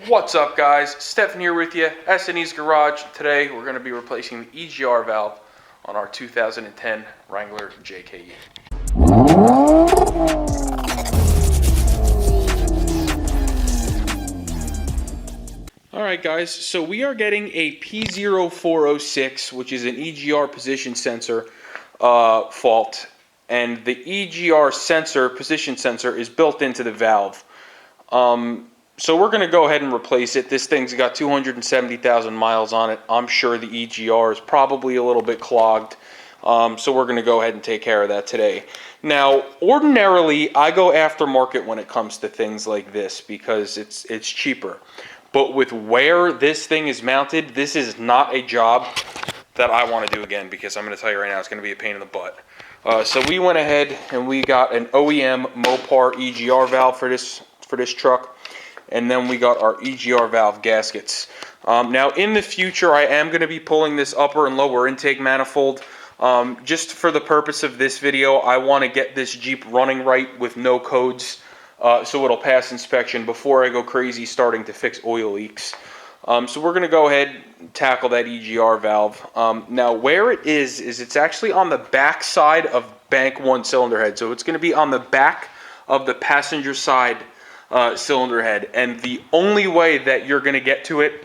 What's up, guys? Stefan here with you, S&E's Garage. Today we're going to be replacing the EGR valve on our 2010 Wrangler JK. Alright guys, so we are getting a P0406, which is an EGR position sensor fault, and the EGR sensor, position sensor, is built into the valve. So we're going to go ahead and replace it. This thing's got 270,000 miles on it. I'm sure the EGR is probably a little bit clogged. So we're going to go ahead and take care of that today. Now, ordinarily, I go aftermarket when it comes to things like this because it's cheaper. But with where this thing is mounted, this is not a job that I want to do again because I'm going to tell you right now, it's going to be a pain in the butt. So we went ahead and we got an OEM Mopar EGR valve for this truck. And then we got our EGR valve gaskets. Now in the future, I am going to be pulling this upper and lower intake manifold. Just for the purpose of this video, I want to get this Jeep running right with no codes, so it'll pass inspection before I go crazy starting to fix oil leaks. So we're going to go ahead and tackle that EGR valve. Now where it is it's actually on the back side of bank one cylinder head. So it's going to be on the back of the passenger side cylinder head, and the only way that you're going to get to it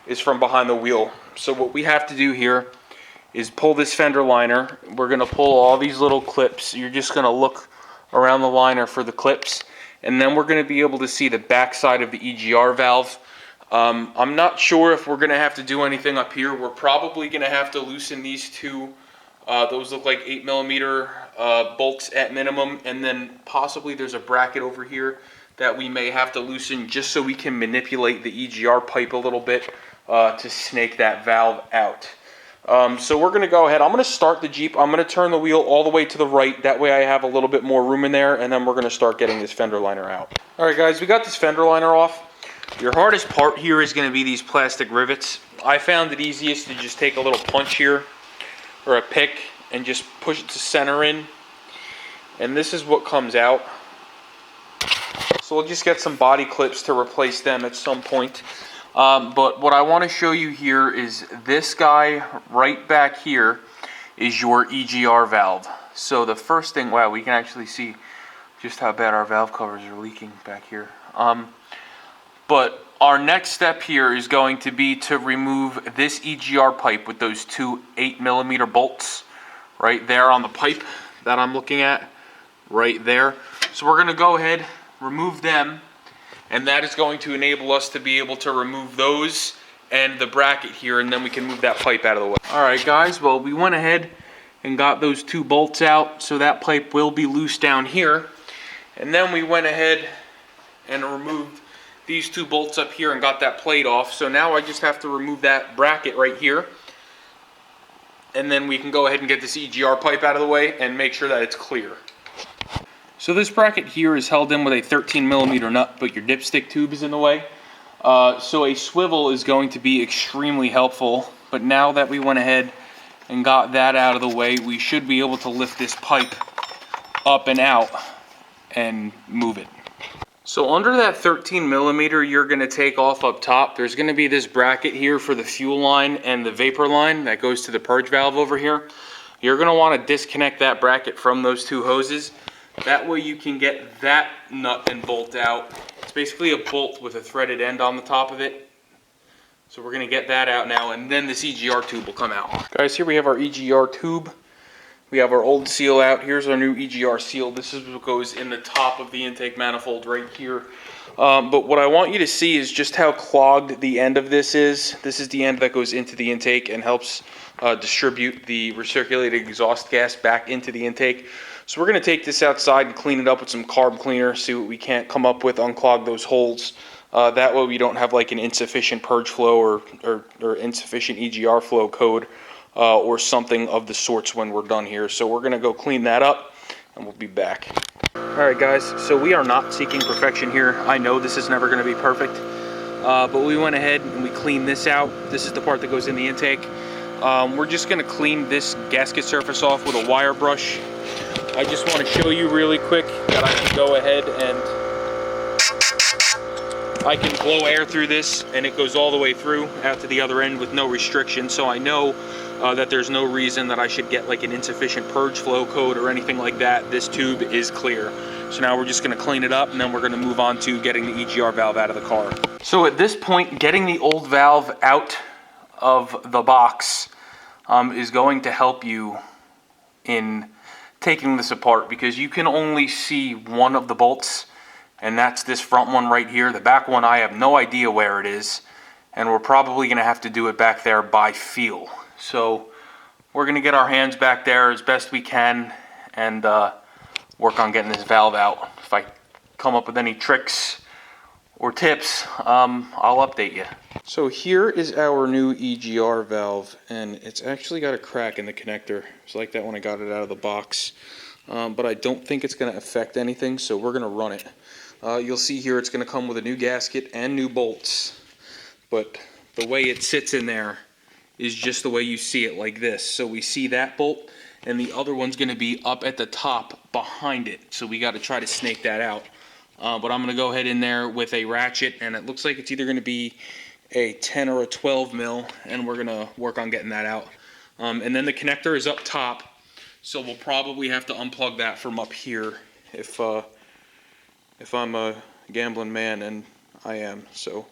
is from behind the wheel. So what we have to do here is pull this fender liner. We're going to pull all these little clips. You're just going to look around the liner for the clips, and then we're going to be able to see the back side of the EGR valve. I'm not sure if we're going to have to do anything up here. We're probably going to have to loosen these two. Those look like 8mm bolts at minimum, and then possibly there's a bracket over here that we may have to loosen just so we can manipulate the EGR pipe a little bit to snake that valve out. So we're going to go ahead. I'm going to start the Jeep. I'm going to turn the wheel all the way to the right. That way I have a little bit more room in there, and then we're going to start getting this fender liner out. Alright guys, we got this fender liner off. Your hardest part here is going to be these plastic rivets. I found it easiest to just take a little punch here, or a pick, and just push it to center in. And this is what comes out. So we'll just get some body clips to replace them at some point. But what I want to show you here is this guy right back here is your EGR valve. So the first thing, wow, we can actually see just how bad our valve covers are leaking back here. But our next step here is going to be to remove this EGR pipe with those two 8mm bolts right there on the pipe that I'm looking at right there. So we're going to go ahead, remove them, and that is going to enable us to be able to remove those and the bracket here, and then we can move that pipe out of the way. Alright guys, well we went ahead and got those two bolts out, so that pipe will be loose down here. And then we went ahead and removed these two bolts up here and got that plate off. So now I just have to remove that bracket right here, and then we can go ahead and get this EGR pipe out of the way and make sure that it's clear. So this bracket here is held in with a 13mm nut, but your dipstick tube is in the way. So a swivel is going to be extremely helpful. But now that we went ahead and got that out of the way, we should be able to lift this pipe up and out and move it. So under that 13mm you're going to take off up top, there's going to be this bracket here for the fuel line and the vapor line that goes to the purge valve over here. You're going to want to disconnect that bracket from those two hoses. That way you can get that nut and bolt out. It's basically a bolt with a threaded end on the top of it. So we're going to get that out now, and then this EGR tube will come out. Guys, here we have our EGR tube. We have our old seal out. Here's our new EGR seal. This is what goes in the top of the intake manifold right here. But what I want you to see is just how clogged the end of this is. This is the end that goes into the intake and helps distribute the recirculated exhaust gas back into the intake. So we're going to take this outside and clean it up with some carb cleaner, see what we can't come up with, unclog those holes. That way we don't have like an insufficient purge flow or insufficient EGR flow code or something of the sorts when we're done here. So we're going to go clean that up and we'll be back. Alright guys, so we are not seeking perfection here. I know this is never going to be perfect, but we went ahead and we cleaned this out. This is the part that goes in the intake. We're just going to clean this gasket surface off with a wire brush. I just want to show you really quick that I can go ahead and I can blow air through this and it goes all the way through out to the other end with no restriction. So I know that there's no reason that I should get like an insufficient purge flow code or anything like that. This tube is clear. So now we're just gonna clean it up and then we're gonna move on to getting the EGR valve out of the car. So at this point, getting the old valve out of the box is going to help you in taking this apart, because you can only see one of the bolts, and that's this front one right here. The back one, I have no idea where it is, and we're probably gonna have to do it back there by feel. So we're gonna get our hands back there as best we can and work on getting this valve out. If I come up with any tricks or tips, I'll update you. So here is our new EGR valve, and it's actually got a crack in the connector. It's like that when I got it out of the box, but I don't think it's going to affect anything, so we're going to run it. You'll see here it's going to come with a new gasket and new bolts, but the way it sits in there is just the way you see it, like this. So we see that bolt, and the other one's going to be up at the top behind it, so we got to try to snake that out. But I'm going to go ahead in there with a ratchet, and it looks like it's either going to be a 10 or a 12 mil, and we're going to work on getting that out. And then the connector is up top, so we'll probably have to unplug that from up here if I'm a gambling man, and I am. So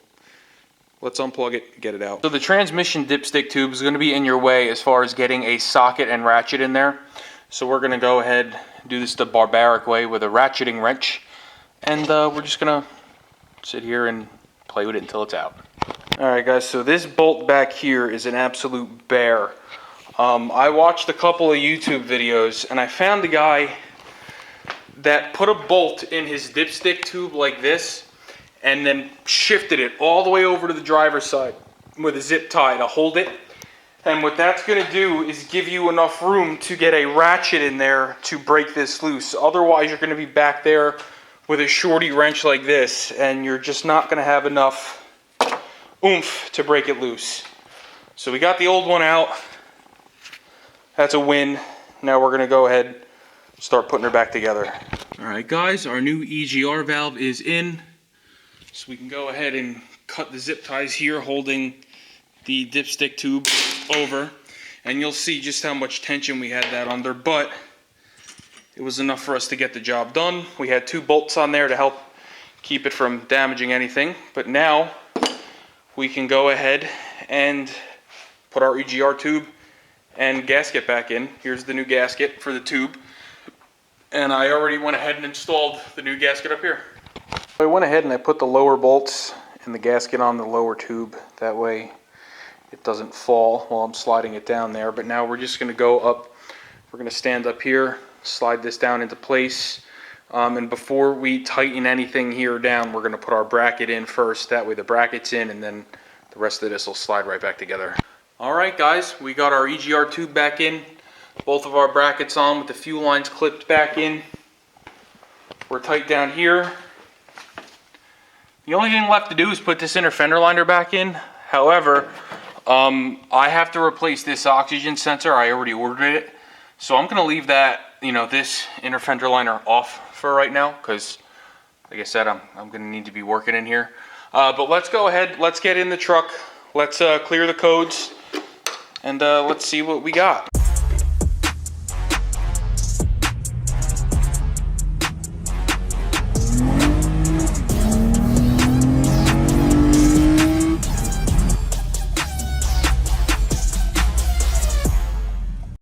let's unplug it, get it out. So the transmission dipstick tube is going to be in your way as far as getting a socket and ratchet in there. So we're going to go ahead and do this the barbaric way with a ratcheting wrench. And we're just gonna sit here and play with it until it's out. Alright guys, so this bolt back here is an absolute bear. I watched a couple of YouTube videos and I found a guy that put a bolt in his dipstick tube like this and then shifted it all the way over to the driver's side with a zip tie to hold it. And what that's gonna do is give you enough room to get a ratchet in there to break this loose. Otherwise you're gonna be back there with a shorty wrench like this, and you're just not going to have enough oomph to break it loose. So we got the old one out. That's a win. Now we're going to go ahead and start putting her back together. Alright guys, our new EGR valve is in. So we can go ahead and cut the zip ties here holding the dipstick tube over. And you'll see just how much tension we had that under, but it was enough for us to get the job done. We had 2 bolts on there to help keep it from damaging anything. But now we can go ahead and put our EGR tube and gasket back in. Here's the new gasket for the tube. And I already went ahead and installed the new gasket up here. I went ahead and I put the lower bolts and the gasket on the lower tube. That way it doesn't fall while I'm sliding it down there. But now we're just gonna go up. We're gonna stand up here, slide this down into place, and before we tighten anything here down, we're going to put our bracket in first. That way the bracket's in, and then the rest of this will slide right back together. Alright guys, we got our EGR tube back in, both of our brackets on with the fuel lines clipped back in. We're tight down here. The only thing left to do is put this inner fender liner back in. However, I have to replace this oxygen sensor. I already ordered it. So I'm going to leave that, this inner fender liner off for right now, because, like I said, I'm going to need to be working in here. But let's go ahead, let's get in the truck, let's clear the codes, and let's see what we got.